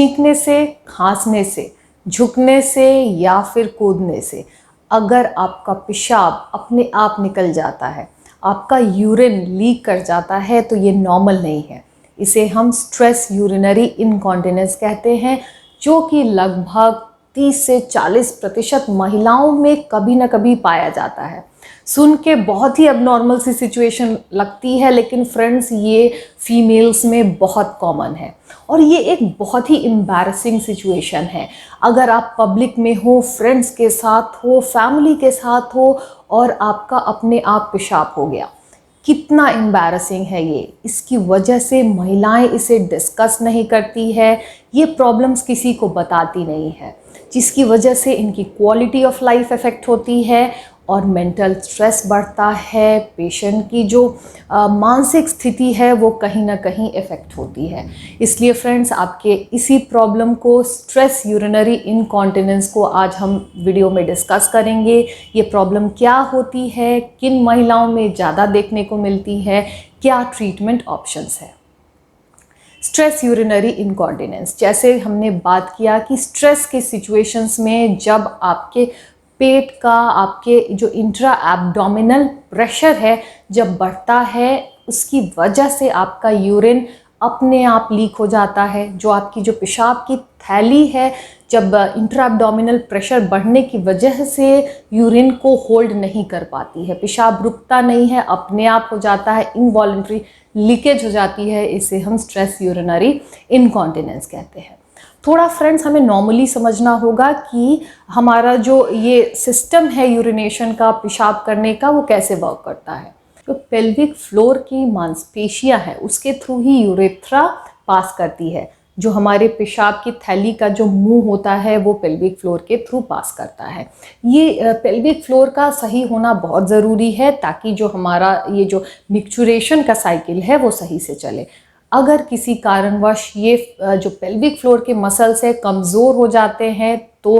छींकने से, खांसने से, झुकने से या फिर कूदने से अगर आपका पेशाब अपने आप निकल जाता है, आपका यूरिन लीक कर जाता है, तो ये नॉर्मल नहीं है। इसे हम स्ट्रेस यूरिनरी इनकॉन्टिनेंस कहते हैं, जो कि लगभग 30 से 40% महिलाओं में कभी ना कभी पाया जाता है। सुन के बहुत ही अबनॉर्मल सी सिचुएशन लगती है, लेकिन फ्रेंड्स ये फीमेल्स में बहुत कॉमन है और ये एक बहुत ही एम्बैरसिंग सिचुएशन है। अगर आप पब्लिक में हो, फ्रेंड्स के साथ हो, फैमिली के साथ हो और आपका अपने आप पेशाब हो गया, कितना एम्बैरसिंग है ये। इसकी वजह से महिलाएं इसे डिस्कस नहीं करती है, ये प्रॉब्लम्स किसी को बताती नहीं है, जिसकी वजह से इनकी क्वालिटी ऑफ लाइफ इफ़ेक्ट होती है और मेंटल स्ट्रेस बढ़ता है। पेशेंट की जो मानसिक स्थिति है वो कहीं ना कहीं इफ़ेक्ट होती है। इसलिए फ्रेंड्स, आपके इसी प्रॉब्लम को, स्ट्रेस यूरिनरी इनकॉन्टिनेंस को, आज हम वीडियो में डिस्कस करेंगे। ये प्रॉब्लम क्या होती है, किन महिलाओं में ज़्यादा देखने को मिलती है, क्या ट्रीटमेंट ऑप्शंस है। स्ट्रेस यूरिनरी इनकॉन्टिनेंस, जैसे हमने बात किया कि स्ट्रेस के सिचुएशंस में जब आपके पेट का, आपके जो इंट्रा एब्डोमिनल प्रेशर है जब बढ़ता है, उसकी वजह से आपका यूरिन अपने आप लीक हो जाता है। जो आपकी जो पेशाब की थैली है, जब इंट्रा एब्डोमिनल प्रेशर बढ़ने की वजह से यूरिन को होल्ड नहीं कर पाती है, पेशाब रुकता नहीं है, अपने आप हो जाता है, इनवॉलेंट्री लीकेज हो जाती है। इसे हम स्ट्रेस यूरिनरी इनकॉन्टिनेंस कहते हैं। थोड़ा फ्रेंड्स हमें नॉर्मली समझना होगा कि हमारा जो ये सिस्टम है यूरिनेशन का, पेशाब करने का, वो कैसे वर्क करता है। जो पेल्विक फ्लोर की मांसपेशियां हैं उसके थ्रू ही यूरेथ्रा पास करती है। जो हमारे पेशाब की थैली का जो मुंह होता है वो पेल्विक फ्लोर के थ्रू पास करता है। ये पेल्विक फ्लोर का सही होना बहुत ज़रूरी है ताकि जो हमारा ये जो मिक्सचुरेशन का साइकिल है वो सही से चले। अगर किसी कारणवश ये जो पेल्विक फ्लोर के मसल्स है कमज़ोर हो जाते हैं तो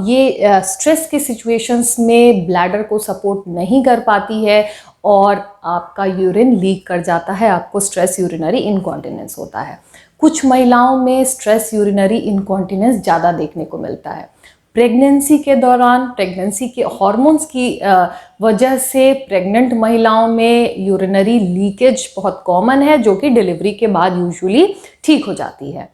ये स्ट्रेस के सिचुएशंस में ब्लैडर को सपोर्ट नहीं कर पाती है और आपका यूरिन लीक कर जाता है, आपको स्ट्रेस यूरिनरी इनकॉन्टिनेंस होता है। कुछ महिलाओं में स्ट्रेस यूरिनरी इनकॉन्टिनेंस ज़्यादा देखने को मिलता है। प्रेगनेंसी के दौरान, प्रेगनेंसी के हार्मोन्स की वजह से प्रेग्नेंट महिलाओं में यूरिनरी लीकेज बहुत कॉमन है, जो कि डिलीवरी के बाद यूजुअली ठीक हो जाती है।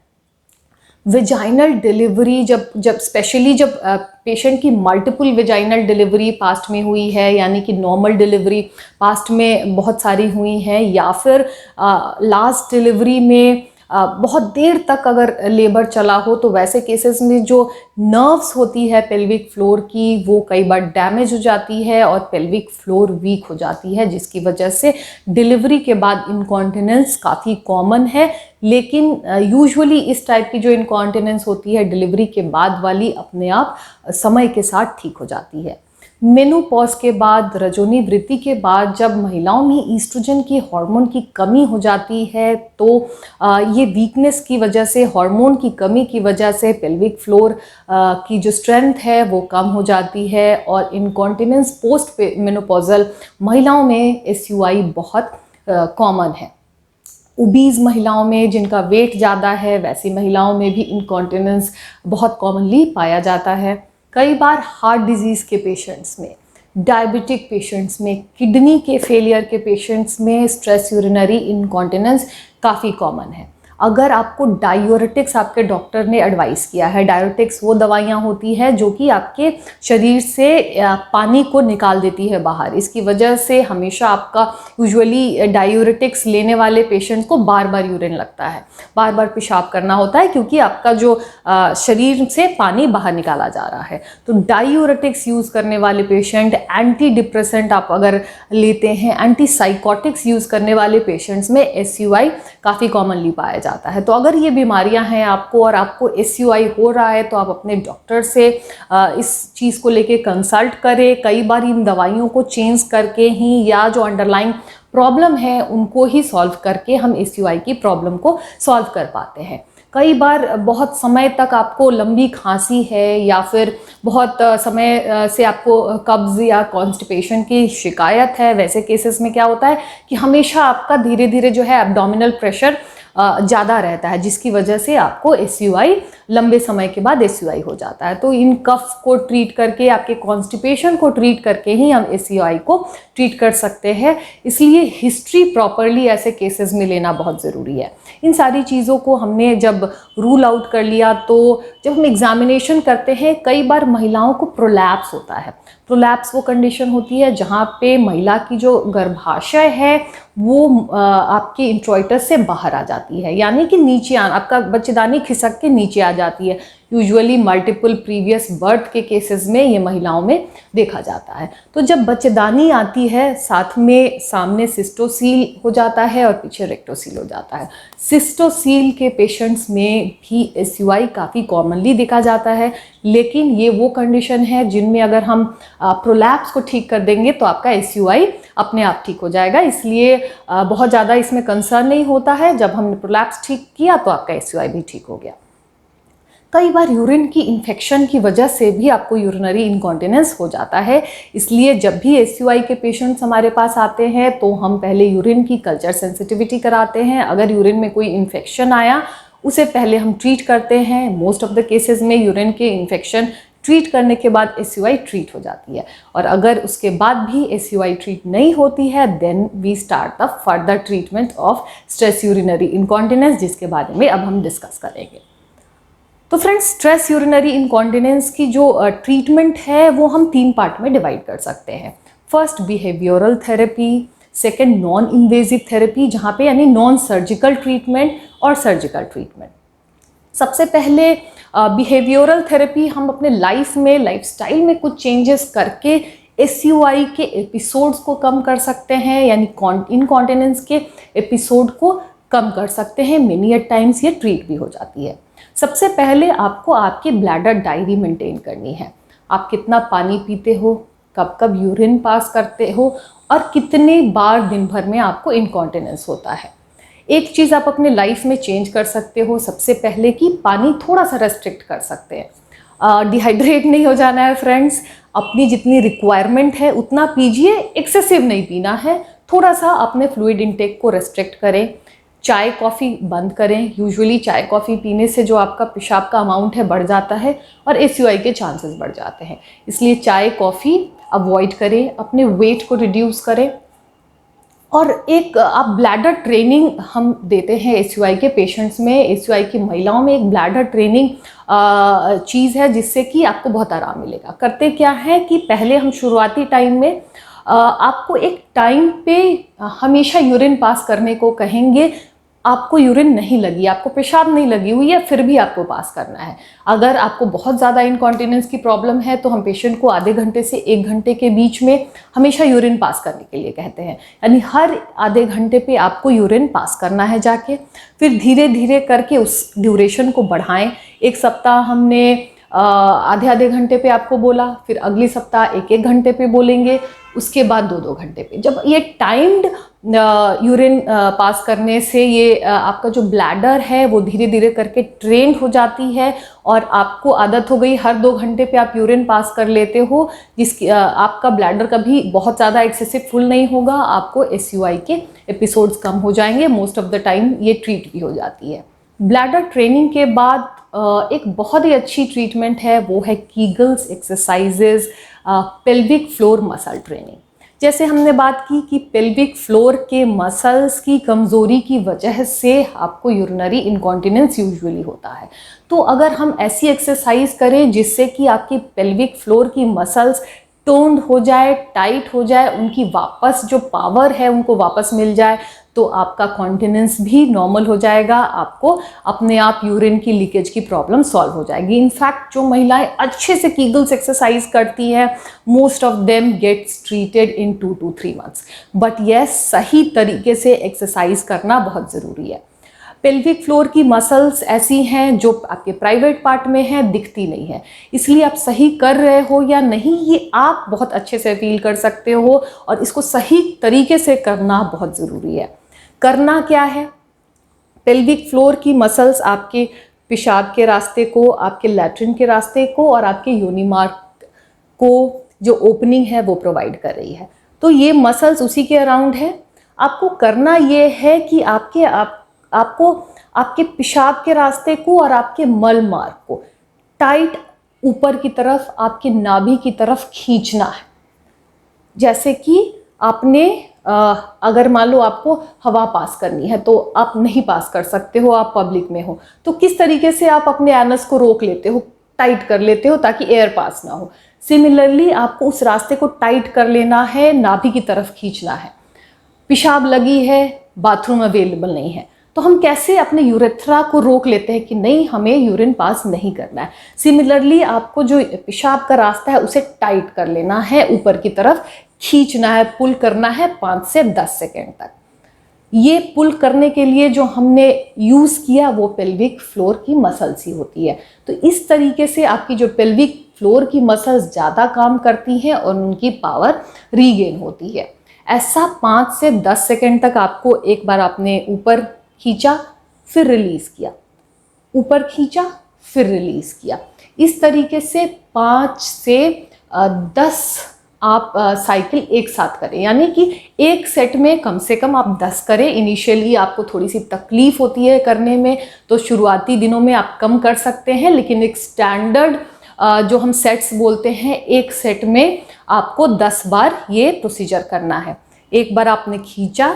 वेजाइनल डिलीवरी जब स्पेशली जब पेशेंट की मल्टीपल वेजाइनल डिलीवरी पास्ट में हुई है, यानी कि नॉर्मल डिलीवरी पास्ट में बहुत सारी हुई हैं, या फिर लास्ट डिलीवरी में बहुत देर तक अगर लेबर चला हो, तो वैसे केसेस में जो नर्व्स होती है पेल्विक फ्लोर की वो कई बार डैमेज हो जाती है और पेल्विक फ्लोर वीक हो जाती है, जिसकी वजह से डिलीवरी के बाद इनकॉन्टिनेंस काफ़ी कॉमन है। लेकिन यूजुअली इस टाइप की जो इनकॉन्टिनेंस होती है डिलीवरी के बाद वाली अपने आप समय के साथ ठीक हो जाती है। मेनोपॉज के बाद, रजोनी वृत्ति के बाद जब महिलाओं में ईस्ट्रोजन की हार्मोन की कमी हो जाती है तो ये वीकनेस की वजह से, हार्मोन की कमी की वजह से पेल्विक फ्लोर की जो स्ट्रेंथ है वो कम हो जाती है और इनकॉन्टिनेंस पोस्ट मेनोपॉजल महिलाओं में SUI बहुत कॉमन है। ओबीज महिलाओं में, जिनका वेट ज़्यादा है, वैसी महिलाओं में भी इनकॉन्टिनेंस बहुत कॉमनली पाया जाता है। कई बार हार्ट डिजीज़ के पेशेंट्स में, डायबिटिक पेशेंट्स में, किडनी के फेलियर के पेशेंट्स में स्ट्रेस यूरिनरी इनकॉन्टिनेंस काफ़ी कॉमन है। अगर आपको डायूरेटिक्स आपके डॉक्टर ने एडवाइस किया है, डायूरेटिक्स वो दवाइयाँ होती है जो कि आपके शरीर से पानी को निकाल देती है बाहर। इसकी वजह से हमेशा आपका यूजुअली डायूरेटिक्स लेने वाले पेशेंट को बार बार यूरिन लगता है, बार बार पेशाब करना होता है, क्योंकि आपका जो शरीर से पानी बाहर निकाला जा रहा है। तो डायूरेटिक्स यूज़ करने वाले पेशेंट, एंटी डिप्रेसेंट आप अगर लेते हैं, एंटी साइकोटिक्स यूज़ करने वाले पेशेंट्स में SUI काफ़ी कॉमनली पाया जाता है। तो अगर ये बीमारियां हैं आपको और आपको SUI हो रहा है तो आप अपने डॉक्टर से इस चीज़ को लेके कंसल्ट करें। कई बार इन दवाइयों को चेंज करके ही या जो अंडरलाइंग प्रॉब्लम है उनको ही सॉल्व करके हम SUI की प्रॉब्लम को सॉल्व कर पाते हैं। कई बार बहुत समय तक आपको लंबी खांसी है या फिर बहुत समय से आपको कब्ज़ या कॉन्स्टिपेशन की शिकायत है, वैसे केसेस में क्या होता है कि हमेशा आपका धीरे धीरे जो है एब्डोमिनल प्रेशर ज़्यादा रहता है, जिसकी वजह से आपको SUI लंबे समय के बाद SUI हो जाता है। तो इन कफ को ट्रीट करके, आपके कॉन्स्टिपेशन को ट्रीट करके ही हम SUI को ट्रीट कर सकते हैं। इसलिए हिस्ट्री प्रॉपरली ऐसे केसेस में लेना बहुत ज़रूरी है। इन सारी चीज़ों को हमने जब रूल आउट कर लिया, तो जब हम एग्जामिनेशन करते हैं कई बार महिलाओं को प्रोलैप्स होता है। प्रोलैप्स वो कंडीशन होती है जहाँ पे महिला की जो गर्भाशय है वो आपके इंट्रोइटस से बाहर आ जाती है, यानी कि नीचे आपका बच्चेदानी खिसक के नीचे आ जाती है। यूजुअली मल्टीपल प्रीवियस बर्थ के केसेस में ये महिलाओं में देखा जाता है। तो जब बच्चेदानी आती है, साथ में सामने सिस्टोसील हो जाता है और पीछे रेक्टोसील हो जाता है। सिस्टोसील के पेशेंट्स में भी SUI काफ़ी कॉमनली देखा जाता है, लेकिन ये वो कंडीशन है जिनमें अगर हम प्रोलैप्स को ठीक कर देंगे तो आपका SUI अपने आप ठीक हो जाएगा। इसलिए बहुत ज़्यादा इसमें कंसर्न नहीं होता है। जब हमने प्रोलैप्स ठीक किया तो आपका SUI भी ठीक हो गया। कई बार यूरिन की इन्फेक्शन की वजह से भी आपको यूरिनरी इनकॉन्टिनेंस हो जाता है। इसलिए जब भी SUI के पेशेंट्स हमारे पास आते हैं तो हम पहले यूरिन की कल्चर सेंसिटिविटी कराते हैं। अगर यूरिन में कोई इन्फेक्शन आया, उसे पहले हम ट्रीट करते हैं। मोस्ट ऑफ द केसेस में यूरिन के इन्फेक्शन ट्रीट करने के बाद SUI ट्रीट हो जाती है। और अगर उसके बाद भी SUI ट्रीट नहीं होती है, then we start the further treatment of stress urinary incontinence, जिसके बारे में अब हम डिस्कस करेंगे। तो फ्रेंड्स, स्ट्रेस यूरिनरी इनकॉन्टिनेंस की जो ट्रीटमेंट है वो हम 3 पार्ट में डिवाइड कर सकते हैं। First, behavioural therapy. Second, non invasive therapy, जहाँ पे यानी नॉन सर्जिकल ट्रीटमेंट और सर्जिकल ट्रीटमेंट। सबसे पहले बिहेवियरल थेरेपी हम अपने लाइफ में, लाइफस्टाइल में कुछ चेंजेस करके SUI के एपिसोड्स को कम कर सकते हैं, यानी इनकॉन्टिनेंस के एपिसोड को कम कर सकते हैं। मेनी एट टाइम्स ये ट्रीट भी हो जाती है। सबसे पहले आपको आपकी ब्लैडर डायरी मेंटेन करनी है। आप कितना पानी पीते हो, कब कब यूरिन पास करते हो और कितने बार दिन भर में आपको इनकॉन्टिनेंस होता है। एक चीज़ आप अपने लाइफ में चेंज कर सकते हो सबसे पहले, कि पानी थोड़ा सा रेस्ट्रिक्ट कर सकते हैं। डिहाइड्रेट नहीं हो जाना है फ्रेंड्स। अपनी जितनी रिक्वायरमेंट है उतना पीजिए, एक्सेसिव नहीं पीना है। थोड़ा सा अपने फ्लूइड इंटेक को रेस्ट्रिक्ट करें। चाय कॉफ़ी बंद करें। यूजुअली चाय कॉफ़ी पीने से जो आपका पेशाब का अमाउंट है बढ़ जाता है और SUI के चांसेस बढ़ जाते हैं। इसलिए चाय कॉफ़ी अवॉइड करें। अपने वेट को रिड्यूस करें। और एक आप ब्लैडर ट्रेनिंग हम देते हैं SUI के पेशेंट्स में। SUI की महिलाओं में एक ब्लैडर ट्रेनिंग चीज़ है जिससे कि आपको बहुत आराम मिलेगा। करते क्या है कि पहले हम शुरुआती टाइम में आपको एक टाइम पे हमेशा यूरिन पास करने को कहेंगे। आपको यूरिन नहीं लगी, आपको पेशाब नहीं लगी हुई है, फिर भी आपको पास करना है। अगर आपको बहुत ज़्यादा इनकॉन्टिनेंस की प्रॉब्लम है तो हम पेशेंट को आधे घंटे से 1 घंटे के बीच में हमेशा यूरिन पास करने के लिए कहते हैं। यानी हर आधे घंटे पे आपको यूरिन पास करना है जाके। फिर धीरे धीरे करके उस ड्यूरेशन को बढ़ाएं। 1 सप्ताह हमने आधे आधे घंटे पे आपको बोला, फिर अगले सप्ताह 1-1 घंटे पे बोलेंगे, उसके बाद 2-2 घंटे पे। जब ये टाइम्ड यूरिन पास करने से ये आपका जो ब्लैडर है वो धीरे धीरे करके ट्रेंड हो जाती है और आपको आदत हो गई हर 2 घंटे पे आप यूरिन पास कर लेते हो, जिसकी आपका ब्लैडर कभी बहुत ज़्यादा एक्सेसिव फुल नहीं होगा। आपको SUI के एपिसोड्स कम हो जाएंगे। मोस्ट ऑफ द टाइम ये ट्रीट भी हो जाती है। ब्लैडर ट्रेनिंग के बाद एक बहुत ही अच्छी ट्रीटमेंट है, वो है Kegels exercises, pelvic floor muscle training. जैसे हमने बात की कि पेल्विक फ्लोर के मसल्स की कमज़ोरी की वजह से आपको यूरिनरी इनकॉन्टिनेंस यूजुअली होता है। तो अगर हम ऐसी एक्सरसाइज करें जिससे कि आपकी पेल्विक फ्लोर की मसल्स टोन्ड हो जाए, टाइट हो जाए, उनकी वापस जो पावर है उनको वापस मिल जाए, तो आपका कॉन्टिनेंस भी नॉर्मल हो जाएगा। आपको अपने आप यूरिन की लीकेज की प्रॉब्लम सॉल्व हो जाएगी। इनफैक्ट जो महिलाएं अच्छे से कीगल्स एक्सरसाइज करती हैं, most of them gets treated in 2 to 3 months। But yes, सही तरीके से एक्सरसाइज करना बहुत ज़रूरी है। पेल्विक फ्लोर की मसल्स ऐसी हैं जो आपके प्राइवेट पार्ट में है, दिखती नहीं है, इसलिए आप सही कर रहे हो या नहीं ये आप बहुत अच्छे से फील कर सकते हो और इसको सही तरीके से करना बहुत ज़रूरी है। करना क्या है? पेल्विक फ्लोर की मसल्स आपके पेशाब के रास्ते को, आपके लैट्रिन के रास्ते को और आपके योनि मार्ग को जो ओपनिंग है वो प्रोवाइड कर रही है। तो ये मसल्स उसी के अराउंड है। आपको करना ये है कि आपको आपके पेशाब के रास्ते को और आपके मल मार्ग को टाइट ऊपर की तरफ, आपके नाभि की तरफ खींचना है। जैसे कि आपने अगर मान लो आपको हवा पास करनी है तो आप नहीं पास कर सकते हो, आप पब्लिक में हो, तो किस तरीके से आप अपने एनस को रोक लेते हो, टाइट कर लेते हो ताकि एयर पास ना हो। सिमिलरली आपको उस रास्ते को टाइट कर लेना है, नाभि की तरफ खींचना है। पेशाब लगी है, बाथरूम अवेलेबल नहीं है, तो हम कैसे अपने यूरेथ्रा को रोक लेते हैं कि नहीं, हमें यूरिन पास नहीं करना है। सिमिलरली आपको जो पेशाब का रास्ता है उसे टाइट कर लेना है, ऊपर की तरफ खींचना है, पुल करना है 5 से 10 सेकेंड तक। ये पुल करने के लिए जो हमने यूज़ किया वो पेल्विक फ्लोर की मसल्स ही होती है। तो इस तरीके से आपकी जो पेल्विक फ्लोर की मसल्स ज़्यादा काम करती हैं और उनकी पावर रीगेन होती है। ऐसा 5 से 10 सेकेंड तक आपको, एक बार आपने ऊपर खींचा फिर रिलीज़ किया, ऊपर खींचा फिर रिलीज़ किया, इस तरीके से 5 से 10 आप साइकिल एक साथ करें। यानी कि एक सेट में कम से कम आप 10 करें। इनिशियली आपको थोड़ी सी तकलीफ होती है करने में, तो शुरुआती दिनों में आप कम कर सकते हैं, लेकिन एक स्टैंडर्ड जो हम सेट्स बोलते हैं, एक सेट में आपको 10 बार ये प्रोसीजर करना है। एक बार आपने खींचा,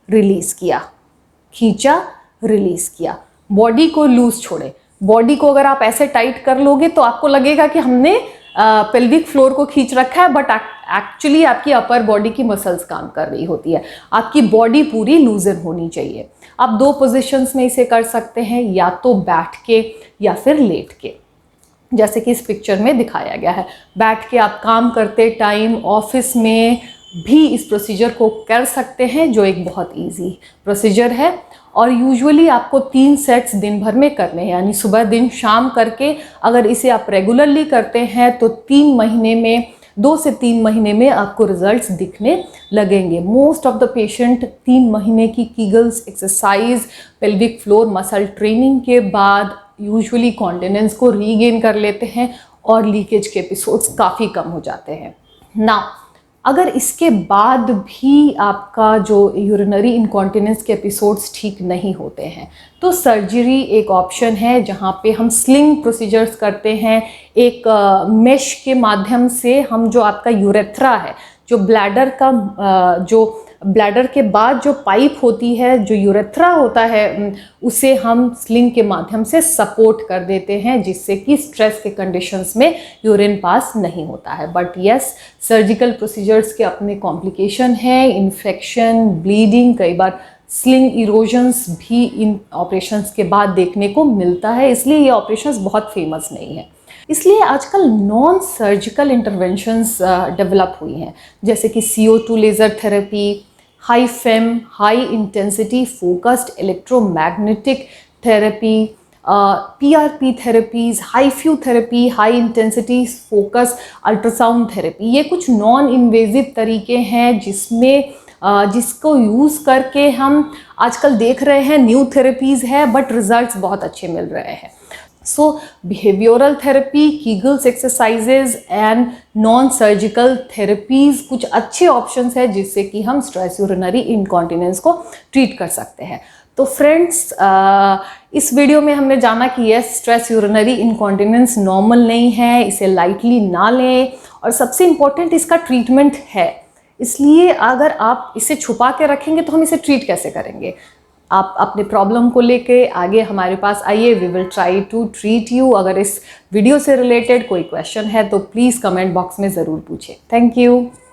रिलीज़ किया, खींचा, रिलीज़ किया, बॉडी को लूज छोड़े। बॉडी को अगर आप ऐसे टाइट कर लोगे तो आपको लगेगा कि हमने पेल्विक फ्लोर को खींच रखा है, बट एक्चुअली आपकी अपर बॉडी की मसल्स काम कर रही होती है। आपकी बॉडी पूरी लूजन होनी चाहिए। आप 2 पोजीशंस में इसे कर सकते हैं, या तो बैठ के या फिर लेट के, जैसे कि इस पिक्चर में दिखाया गया है। बैठ के आप काम करते टाइम ऑफिस में भी इस प्रोसीजर को कर सकते हैं, जो एक बहुत इजी प्रोसीजर है। और यूजुअली आपको 3 सेट्स दिन भर में करने हैं, यानी सुबह दिन शाम करके अगर इसे आप रेगुलरली करते हैं तो 3 महीने में, 2 से 3 महीने में आपको रिजल्ट्स दिखने लगेंगे। मोस्ट ऑफ द पेशेंट 3 महीने की Kegels exercise, pelvic floor muscle training के बाद यूजुअली कॉन्टिनेंस को रीगेन कर लेते हैं और लीकेज के एपिसोड्स काफ़ी कम हो जाते हैं ना। अगर इसके बाद भी आपका जो यूरिनरी इनकॉन्टिनेंस के एपिसोड्स ठीक नहीं होते हैं तो सर्जरी एक ऑप्शन है, जहाँ पे हम स्लिंग प्रोसीजर्स करते हैं। एक मेश के माध्यम से हम जो आपका यूरेथ्रा है, जो ब्लैडर का जो ब्लैडर के बाद जो पाइप होती है, जो यूरेथ्रा होता है, उसे हम स्लिंग के माध्यम से सपोर्ट कर देते हैं, जिससे कि स्ट्रेस के कंडीशंस में यूरिन पास नहीं होता है। बट यस, सर्जिकल प्रोसीजर्स के अपने कॉम्प्लिकेशन हैं, इन्फेक्शन, ब्लीडिंग, कई बार स्लिंग इरोजन्स भी इन ऑपरेशंस के बाद देखने को मिलता है, इसलिए ये ऑपरेशंस बहुत फेमस नहीं है। इसलिए आजकल नॉन सर्जिकल इंटरवेंशंस डेवलप हुई हैं, जैसे कि CO2 laser therapy, high fame, high intensity focused electromagnetic therapy, PRP therapies, high few therapy, high intensity focus ultrasound therapy. ये कुछ नॉन इन्वेजिव तरीके हैं जिसको यूज़ करके हम आजकल देख रहे हैं न्यू थेरेपीज़ है, बट रिजल्ट्स बहुत अच्छे मिल रहे हैं। So behavioural therapy, Kegels exercises and non surgical therapies कुछ अच्छे ऑप्शंस हैं जिससे कि हम स्ट्रेस यूरिनरी इनकॉन्टिनेंस को ट्रीट कर सकते हैं। तो फ्रेंड्स, इस वीडियो में हमने जाना कि yes, stress urinary incontinence normal नहीं है, इसे लाइटली ना लें, और सबसे इम्पोर्टेंट इसका ट्रीटमेंट है। इसलिए अगर आप इसे छुपा के रखेंगे तो हम इसे ट्रीट कैसे करेंगे। आप अपने प्रॉब्लम को लेके आगे हमारे पास आइए, we will try to treat you. अगर इस वीडियो से रिलेटेड कोई क्वेश्चन है तो प्लीज़ कमेंट बॉक्स में ज़रूर पूछें। Thank you.